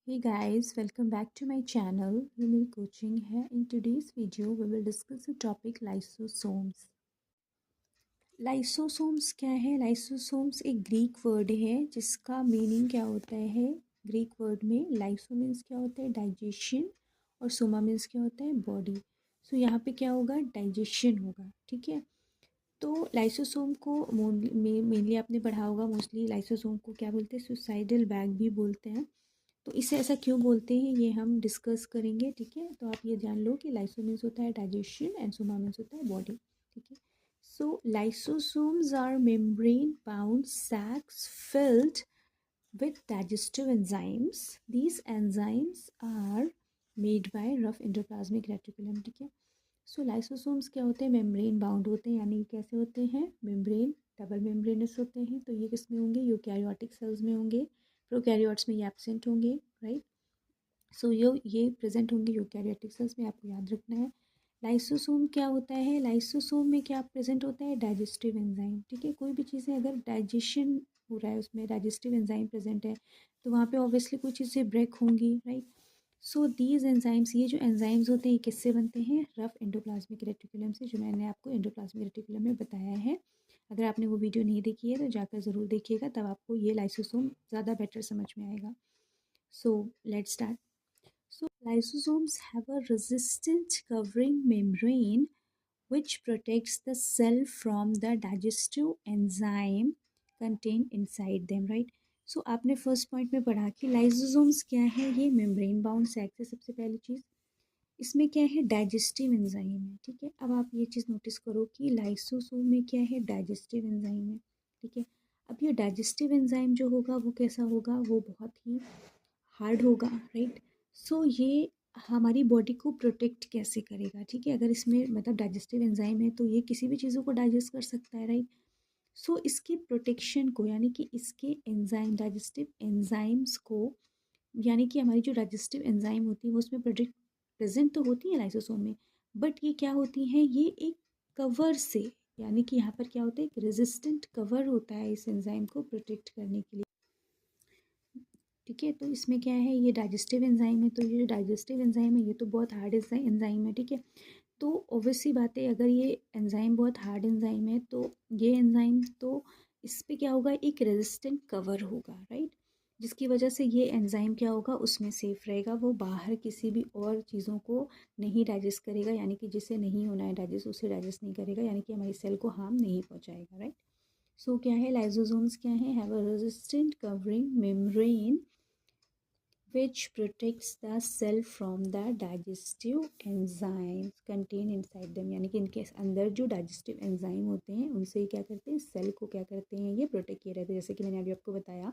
Hey guys, welcome back to my channel. ये मेरी coaching है. In today's video, we will discuss the topic lysosomes. Lysosomes क्या है? Lysosomes एक Greek word है जिसका मीनिंग क्या होता है. ग्रीक वर्ड में लाइसो मीन्स क्या होता है? डाइजेशन. और सोमा मीन्स क्या होता है? बॉडी. सो यहाँ पे क्या होगा? डाइजेशन होगा. ठीक है. तो लाइसोसोम को मेनली आपने पढ़ा होगा. मोस्टली लाइसोसोम को क्या बोलते हैं? सुसाइडल बैग भी बोलते हैं. तो इसे ऐसा क्यों बोलते हैं ये हम डिस्कस करेंगे. ठीक है. तो आप ये जान लो कि लाइसो मीन्स होता है डाइजेशन एंड सोमा मीन्स होता है बॉडी. ठीक है. So lysosomes are membrane bound sacs filled with digestive enzymes. These enzymes are made by rough endoplasmic reticulum. ठीक है. सो लाइसोसोम्स क्या होते हैं? मेम्ब्रेन बाउंड होते हैं. यानी कैसे होते हैं? मेम्ब्रेन डबल मेम्ब्रेनस होते हैं. तो ये किस में होंगे? यूकैरियोटिक सेल्स में होंगे. प्रोकैरियोट्स में ये एब्सेंट होंगे. राइट. सो ये प्रेजेंट होंगे यूकैरियोटिक सेल्स में. आपको याद रखना है. लाइसोसोम क्या होता है? लाइसोसोम में क्या प्रेजेंट होता है? Digestive enzyme. ठीक है. कोई भी चीज़ें अगर डाइजेशन हो रहा है उसमें डाइजेस्टिव एंजाइम प्रेजेंट है तो वहाँ पे ऑब्वियसली कोई चीज़ें ब्रेक होंगी. राइट. सो दीज एंजाइम्स, ये जो एंजाइम्स होते हैं ये किससे बनते हैं? रफ एंडोप्लाज्मिक रेटिकुलम से, जो मैंने आपको एंडोप्लाज्मिक रेटिकुलम में बताया है. अगर आपने वो वीडियो नहीं देखी है तो जाकर ज़रूर देखिएगा, तब आपको ये लाइसोसोम ज़्यादा बेटर समझ में आएगा. So let's start. So lysosomes have a resistant covering membrane which protects the cell from the digestive enzyme contained inside them, right? So आपने फर्स्ट पॉइंट में पढ़ा कि लाइसोसोम्स क्या है? ये मेम्ब्रेन बाउंड सैक है. सबसे पहली चीज़ इसमें क्या है? डाइजेस्टिव एंजाइम है. ठीक है. अब आप ये चीज़ नोटिस करो कि लाइसोसोम में क्या है? डाइजेस्टिव एंजाइम है. ठीक है. अब ये डाइजेस्टिव एंजाइम जो होगा वो कैसा होगा? वो बहुत ही हार्ड होगा. राइट. सो ये हमारी बॉडी को प्रोटेक्ट कैसे करेगा? ठीक है. अगर इसमें मतलब डाइजेस्टिव एंजाइम है तो ये किसी भी चीज़ों को डाइजेस्ट कर सकता है. राइट. सो इसके प्रोटेक्शन को, यानी कि इसके एंजाइम डाइजेस्टिव एंजाइम्स को, यानी कि हमारी जो डाइजेस्टिव एंजाइम होती है वो उसमें प्रोटेक्ट प्रेजेंट तो होती है लाइसोसोम में, बट ये क्या होती हैं? ये एक कवर से, यानी कि यहाँ पर क्या होता है? एक रेजिस्टेंट कवर होता है इस एंजाइम को प्रोटेक्ट करने के लिए. ठीक है. तो इसमें क्या है? ये डाइजेस्टिव एंजाइम है. तो ये जो डाइजेस्टिव एंजाइम है ये तो बहुत हार्ड एंजाइम है. ठीक है. तो ऑब्वियसली बात है, अगर ये एंजाइम बहुत हार्ड एंजाइम है तो ये एंजाइम तो इस पे क्या होगा? एक रेजिस्टेंट कवर होगा. राइट. जिसकी वजह से ये एंजाइम क्या होगा? उसमें सेफ रहेगा. वो बाहर किसी भी और चीज़ों को नहीं डाइजेस्ट करेगा, यानी कि जिसे नहीं होना है डाइजेस्ट उसे डाइजेस्ट नहीं करेगा, यानी कि हमारी सेल को हार्म नहीं पहुँचाएगा. राइट. सो क्या है? लाइसोसोम्स क्या है? Have a resistant covering membrane which protects the cell from the digestive enzymes contained inside them. यानी कि इनके अंदर जो डाइजेस्टिव एंजाइम होते हैं उनसे क्या करते हैं? सेल को क्या करते हैं? ये प्रोटेक्ट किए रहते हैं. जैसे कि मैंने अभी आपको बताया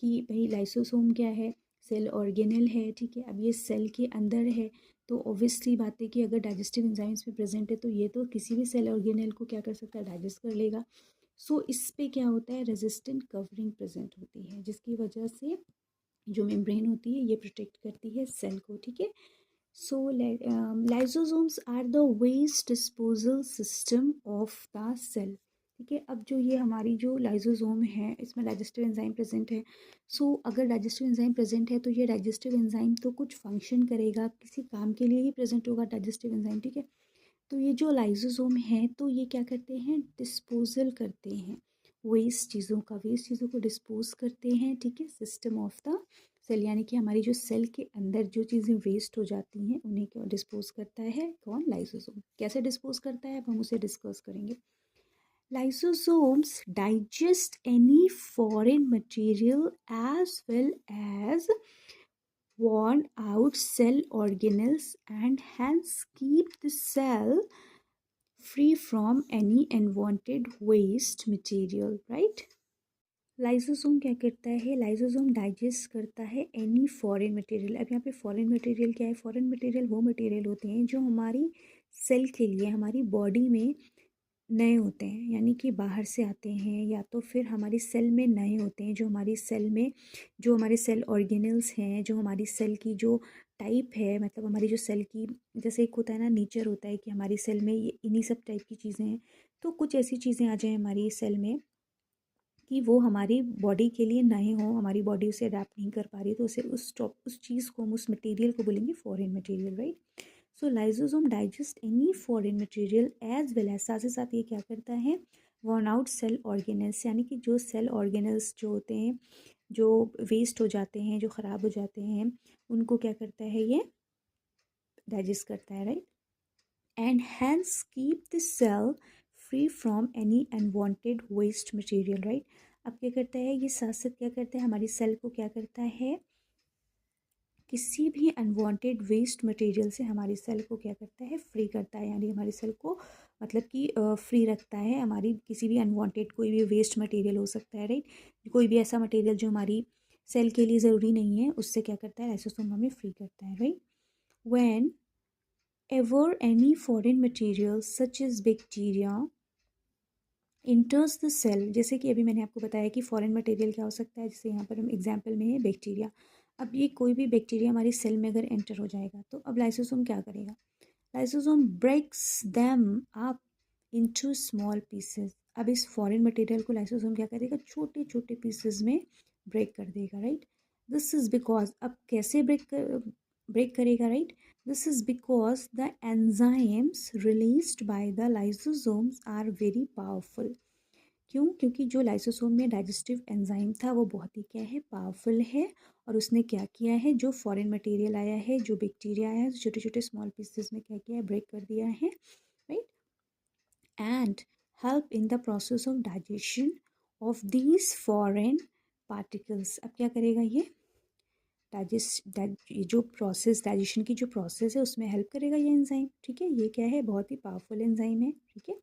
कि भाई लाइसोसोम क्या है? सेल ऑर्गेनल है. ठीक है. अब ये सेल के अंदर है तो ऑब्वियसली बात है कि अगर डाइजेस्टिव एंजाइम्स में प्रेजेंट है तो ये तो किसी भी सेल ऑर्गेनल को क्या कर सकता है? डाइजेस्ट कर लेगा. सो इस पे क्या होता है? रेजिस्टेंट कवरिंग प्रेजेंट होती है, जिसकी वजह से जो मेम्ब्रेन होती है ये प्रोटेक्ट करती है सेल को. ठीक है. So lysosomes are the waste disposal system of the cell. ठीक है. अब जो ये हमारी जो लाइसोसोम है इसमें डाइजेस्टिव एंजाइम प्रेजेंट है. सो अगर डाइजेस्टिव एंजाइम प्रेजेंट है तो ये डाइजेस्टिव एंजाइम तो कुछ फंक्शन करेगा, किसी काम के लिए ही प्रेजेंट होगा डाइजेस्टिव एंजाइम. ठीक है. तो ये जो लाइसोसोम है तो ये क्या करते हैं? डिस्पोजल करते हैं वेस्ट चीज़ों को डिस्पोज करते हैं. ठीक है. सिस्टम ऑफ द सेल, यानी कि हमारी जो सेल के अंदर जो चीज़ें वेस्ट हो जाती हैं उन्हें क्यों डिस्पोज करता है? कौन? लाइसोसोम. कैसे डिस्पोज करता है अब हम उसे डिस्कस करेंगे. Lysosomes digest any foreign material as well as worn out cell organelles and hence keep the cell free from any unwanted waste material. right. Lysosome क्या करता है? लाइसोसोम डाइजेस्ट करता है एनी फॉरेन मटेरियल. अब यहाँ पे foreign material क्या है? फॉरेन मटेरियल वो मटेरियल होते हैं जो हमारी सेल के लिए हमारी बॉडी में नए होते हैं, यानी कि बाहर से आते हैं या तो फिर हमारी सेल में नए होते हैं. जो हमारी सेल में जो हमारे सेल ऑर्गेनल्स हैं, जो हमारी सेल की जो टाइप है, मतलब हमारी जो सेल की जैसे एक होता है ना नेचर होता है कि हमारी सेल में ये इन्हीं सब टाइप की चीज़ें हैं. तो कुछ ऐसी चीज़ें आ जाएँ हमारी सेल में कि वो हमारी बॉडी के लिए नए हों, हमारी बॉडी उसे अडेप्ट नहीं कर पा रही, तो उसे उस चीज़ को हम उस मटेरियल को बोलेंगे foreign material, right. So lysosome digest any foreign material as well as, साथ ही साथ ये क्या करता है, वर्न आउट सेल ऑर्गेनल्स, यानी कि जो सेल ऑर्गेनल्स जो होते हैं, जो वेस्ट हो जाते हैं, जो ख़राब हो जाते हैं, उनको क्या करता है, ये डाइजेस्ट करता है, right. And hence keep the cell free from any unwanted waste material, right. अब क्या करता है ये, साथ साथ क्या करता है, हमारी सेल को क्या करता है, किसी भी अनवांटेड वेस्ट मटेरियल से हमारी सेल को क्या करता है, फ्री करता है, यानी हमारी सेल को मतलब कि फ्री रखता है, हमारी किसी भी अनवांटेड कोई भी वेस्ट मटेरियल हो सकता है, राइट। कोई भी ऐसा मटेरियल जो हमारी सेल के लिए ज़रूरी नहीं है, उससे क्या करता है, लाइसोसोम हमें फ्री करता है, right. Whenever any foreign material such as bacteria enters the cell, जैसे कि अभी मैंने आपको बताया कि फॉरेन मटेरियल क्या हो सकता है, जैसे यहाँ पर हम एग्जाम्पल में है बैक्टीरिया। अब ये कोई भी बैक्टीरिया हमारी सेल में अगर एंटर हो जाएगा तो अब लाइसोसोम क्या करेगा, lysosome breaks them up into small pieces. अब इस फॉरेन मटेरियल को लाइसोसोम क्या करेगा, छोटे छोटे पीसेस में ब्रेक कर देगा, राइट। दिस इज बिकॉज, अब कैसे ब्रेक करेगा, right. This is because the enzymes released by the lysosomes are very powerful. क्यों, क्योंकि जो लाइसोसोम में डाइजेस्टिव एंजाइम था वो बहुत ही क्या है, पावरफुल है। और उसने क्या किया है, जो फॉरेन मटेरियल आया है, जो बैक्टीरिया आया है, छोटे छोटे स्मॉल पीसेस में क्या किया है, ब्रेक कर दिया है, right. And help in the process of digestion of these foreign particles. अब क्या करेगा ये, ये जो प्रोसेस, डाइजेशन की जो प्रोसेस है उसमें हेल्प करेगा ये एंजाइम, ठीक है। ये क्या है, बहुत ही पावरफुल एंजाइम है, ठीक है।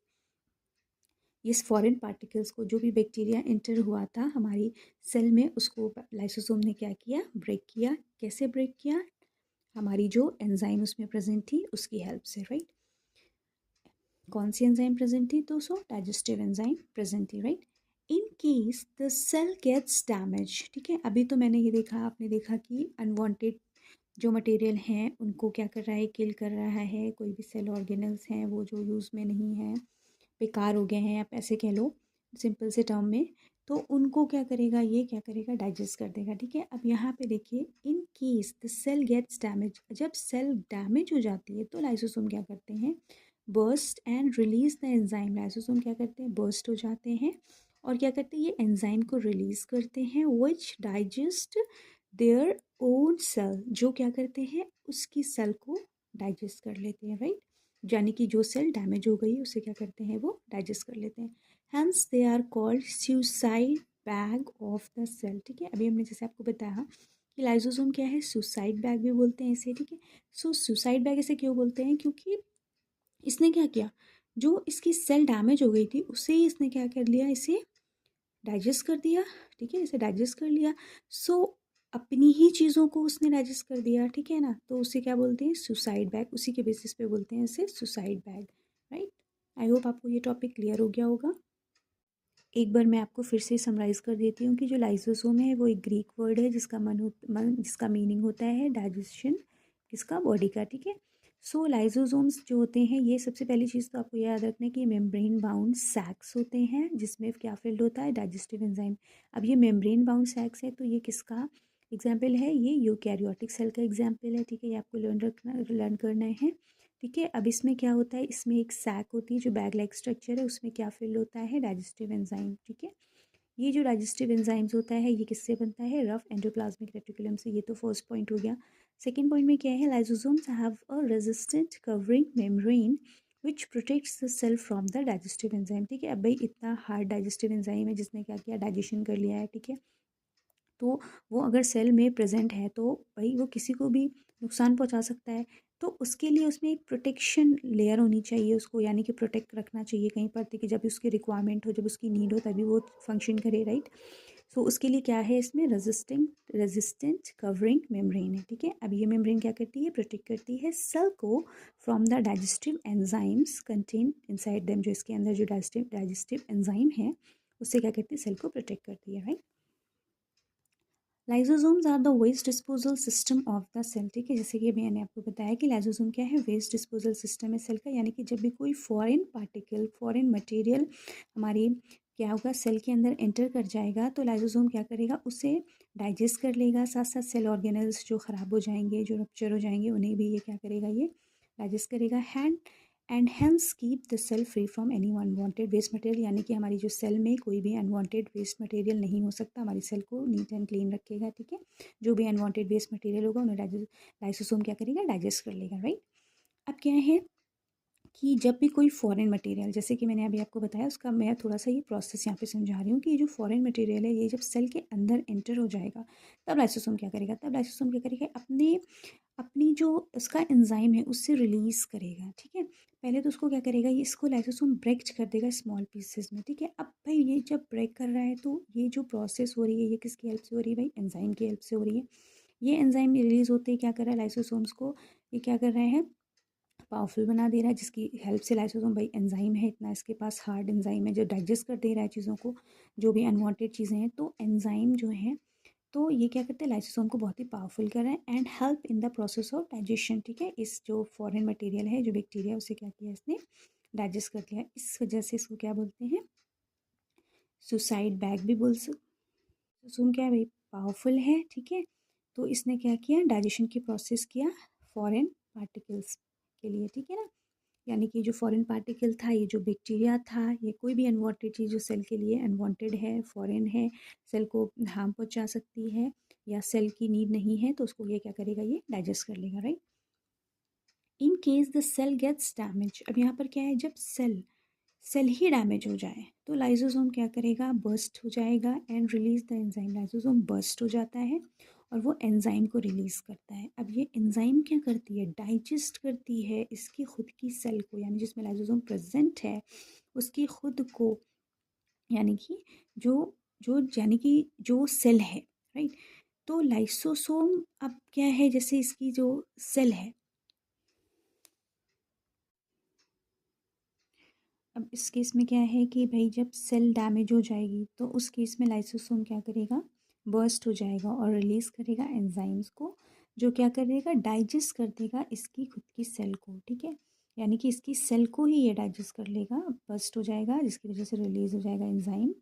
इस फॉरेन पार्टिकल्स को, जो भी बैक्टीरिया एंटर हुआ था हमारी सेल में, उसको लाइसोसोम ने क्या किया, ब्रेक किया। कैसे ब्रेक किया, हमारी जो एंजाइम उसमें प्रेजेंट थी उसकी हेल्प से, राइट। कौन सी एंजाइम प्रेजेंट थी दोस्तों, डाइजेस्टिव एंजाइम प्रेजेंट थी, right. In case the cell gets damage, ठीक है। अभी तो मैंने ये देखा, आपने देखा कि अनवांटेड जो मटेरियल हैं उनको क्या कर रहा है, किल कर रहा है। कोई भी सेल ऑर्गेनल्स हैं वो जो यूज़ में नहीं है, बेकार हो गए हैं, आप ऐसे कह लो सिंपल से टर्म में, तो उनको क्या करेगा, ये क्या करेगा, डाइजेस्ट कर देगा, ठीक है। अब यहाँ पे देखिए, in case the cell gets damage, जब सेल डैमेज हो जाती है तो लाइसोसोम क्या करते हैं, burst and release the enzyme. Lysosome क्या करते हैं, बर्स्ट हो जाते हैं और क्या करते हैं, ये एंजाइम को रिलीज करते हैं, which digest their own cell, जो क्या करते हैं, उसकी सेल को डाइजेस्ट कर लेते हैं, राइट। यानी कि जो सेल डैमेज हो गई उसे क्या करते हैं, वो डाइजेस्ट कर लेते हैं। Hence they are called suicide bag of the cell, ठीक है। अभी हमने जैसे आपको बताया कि लाइसोसोम क्या है, सुसाइड बैग भी बोलते हैं इसे, ठीक है। सो सुसाइड बैग इसे क्यों बोलते हैं, क्योंकि इसने क्या किया, जो इसकी सेल डैमेज हो गई थी उसे ही इसने क्या कर लिया, इसे डाइजेस्ट कर दिया, ठीक है, इसे डाइजेस्ट कर लिया। सो अपनी ही चीज़ों को उसने डाइजेस्ट कर दिया, ठीक है ना, तो उसे क्या बोलते हैं, सुसाइड बैग, उसी के बेसिस पे बोलते हैं इसे suicide bag, right. I hope आपको ये टॉपिक क्लियर हो गया होगा। एक बार मैं आपको फिर से समराइज़ कर देती हूँ कि जो लाइसोसोम है वो एक ग्रीक वर्ड है जिसका मीनिंग होता है डाइजेशन, किसका, बॉडी का, ठीक है। सो लाइसोसोम्स जो होते हैं, ये सबसे पहली चीज़ तो आपको याद रखना है कि मेम्ब्रेन बाउंड सैक्स होते हैं जिसमें क्या फिल्ड होता है, डाइजेस्टिव एंजाइम। अब ये मेम्ब्रेन बाउंड सैक्स है तो ये किसका एग्जाम्पल है, ये यूकैरियोटिक सेल का एग्जाम्पल है, ठीक है। ये आपको लर्न करना है, ठीक है। अब इसमें क्या होता है, इसमें एक सैक होती है जो बैग लाइक स्ट्रक्चर है, उसमें क्या फिल होता है, डाइजेस्टिव एंजाइम, ठीक है। ये जो डाइजेस्टिव एंजाइम्स होता है ये किससे बनता है, रफ एंडोप्लाज्मिक रेटिकुलम से। ये तो फर्स्ट पॉइंट हो गया। सेकेंड पॉइंट में क्या है, lysosomes have a resistant covering membrane which protects the cell from the digestive enzyme, ठीक है। अब भाई इतना हार्ड डाइजेस्टिव एंजाइम है जिसने क्या किया, डाइजेशन कर लिया है, ठीक है। तो वो अगर सेल में प्रेजेंट है तो भाई वो किसी को भी नुकसान पहुंचा सकता है, तो उसके लिए उसमें एक प्रोटेक्शन लेयर होनी चाहिए उसको, यानी कि प्रोटेक्ट रखना चाहिए कहीं पर, कि जब उसकी रिक्वायरमेंट हो, जब उसकी नीड हो तभी वो फंक्शन करे, राइट। सो उसके लिए क्या है, इसमें रेजिस्टेंट कवरिंग मेम्ब्रेन है, ठीक है। अब ये मेम्ब्रेन क्या करती है, प्रोटेक्ट करती है सेल को from the digestive enzymes contain inside them, जो इसके अंदर जो डाइजेस्टिव एंजाइम है उससे क्या करती है, सेल को प्रोटेक्ट करती है, right. Lysosomes are the waste disposal system of the cell, ठीक है। जैसे कि मैंने आपको बताया कि लाइसोसोम क्या है, वेस्ट डिस्पोजल सिस्टम है सेल का, यानी कि जब भी कोई फॉरेन पार्टिकल, फॉरेन मटेरियल हमारी क्या होगा, सेल के अंदर एंटर कर जाएगा तो लाइसोसोम क्या करेगा, उसे डाइजेस्ट कर लेगा, साथ साथ सेल ऑर्गेनल्स जो ख़राब हो जाएंगे, जो रप्चर हो जाएंगे, उन्हें भी ये क्या करेगा, ये डाइजेस्ट करेगा। And hence keep the cell free from any unwanted waste material, यानी कि हमारी जो सेल में कोई भी अनवांटेड वेस्ट मटेरियल नहीं हो सकता, हमारी सेल को नीट एंड क्लीन रखेगा, ठीक है। जो भी अनवांटेड वेस्ट मटेरियल होगा उन्हें लाइसोसोम क्या करेगा, डाइजेस्ट कर लेगा, राइट। अब क्या है कि जब भी कोई फॉरेन मटेरियल, जैसे कि मैंने अभी आपको बताया, उसका मैं थोड़ा सा ये प्रोसेस यहाँ पे समझा रही हूँ कि ये जो फॉरेन मटेरियल है ये जब सेल के अंदर एंटर हो जाएगा तब लाइसोसोम क्या करेगा, अपने अपनी जो उसका एंजाइम है उससे रिलीज़ करेगा, ठीक है। पहले तो उसको क्या करेगा, ये इसको लाइसोसोम ब्रेक कर देगा स्मॉल पीसेस में, ठीक है। अब भाई ये जब ब्रेक कर रहा है तो ये जो प्रोसेस हो रही है ये किसकी हेल्प से हो रही है, भाई एंजाइम की हेल्प से हो रही है। ये एंजाइम रिलीज़ होते ही क्या कर रहा है, लाइसोसोम्स को ये क्या कर रहे हैं, पावरफुल बना दे रहा है, जिसकी हेल्प से लाइसोसोम, भाई एंजाइम है इतना इसके पास, हार्ड एंजाइम है जो डाइजेस्ट कर दे रहा है चीज़ों को, जो भी अनवांटेड चीज़ें हैं, तो एंजाइम जो है तो ये क्या करते हैं, लाइसोसोम को बहुत ही पावरफुल कर रहा है and help in the process of digestion, ठीक है। इस जो फॉरेन मटेरियल है, जो बैक्टीरिया, उसे क्या किया इसने, डाइजेस्ट कर लिया। इस वजह से इसको क्या बोलते हैं, सुसाइड बैग भी बोल सकते। लाइसोसोम क्या है भाई, पावरफुल है, ठीक है। तो इसने क्या किया, डाइजेशन की प्रोसेस किया फॉरेन पार्टिकल्स के लिए, ठीक है ना। यानी कि जो फॉरेन पार्टिकल था, ये जो बैक्टीरिया था, ये कोई भी अनवांटेड चीज़ जो सेल के लिए अनवांटेड है, फॉरेन है, सेल को हार्म पहुंचा सकती है या सेल की नीड नहीं है, तो उसको ये क्या करेगा, ये डाइजेस्ट कर लेगा, right. In case the cell gets damage, अब यहाँ पर क्या है, जब सेल ही डैमेज हो जाए तो लाइसोसोम क्या करेगा, बर्स्ट हो जाएगा and release the enzyme, lysosome burst हो जाता है और वो एंजाइम को रिलीज़ करता है। अब ये एंजाइम क्या करती है, डाइजेस्ट करती है इसकी खुद की सेल को, यानी जिसमें लाइसोसोम प्रेजेंट है उसकी खुद को, यानी कि जो जो सेल है, राइट। तो लाइसोसोम अब क्या है, जैसे इसकी जो सेल है, अब इस केस में क्या है कि भाई जब सेल डैमेज हो जाएगी तो उस केस में लाइसोसोम क्या करेगा, बर्स्ट हो जाएगा और रिलीज़ करेगा एंजाइम्स को, जो क्या करेगा, डाइजेस्ट कर देगा इसकी खुद की सेल को, ठीक है। यानी कि इसकी सेल को ही ये डाइजेस्ट कर लेगा, बर्स्ट हो जाएगा, जिसकी वजह से रिलीज़ हो जाएगा एंजाइम,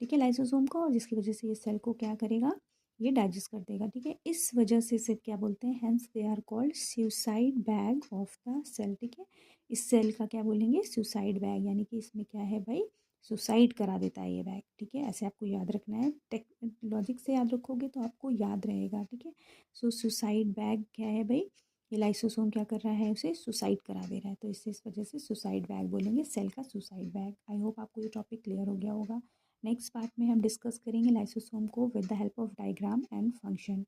ठीक है, लाइसोसोम का, और जिसकी वजह से ये सेल को क्या करेगा, ये डाइजेस्ट कर देगा, ठीक है। इस वजह से इसे क्या बोलते हैं, hence they are called suicide bag of the cell, ठीक है। इस सेल का क्या बोलेंगे, सुसाइड बैग, यानी कि इसमें क्या है भाई, सुसाइड करा देता है ये बैग, ठीक है। ऐसे आपको याद रखना है, लॉजिक से याद रखोगे तो आपको याद रहेगा, ठीक है। सो सुसाइड बैग क्या है भाई, ये लाइसोसोम क्या कर रहा है, उसे सुसाइड करा दे रहा है, तो इस वजह से सुसाइड बैग बोलेंगे, सेल का सुसाइड बैग। आई होप आपको ये टॉपिक क्लियर हो गया होगा। नेक्स्ट पार्ट में हम डिस्कस करेंगे लाइसोसोम को with the help of diagram and function.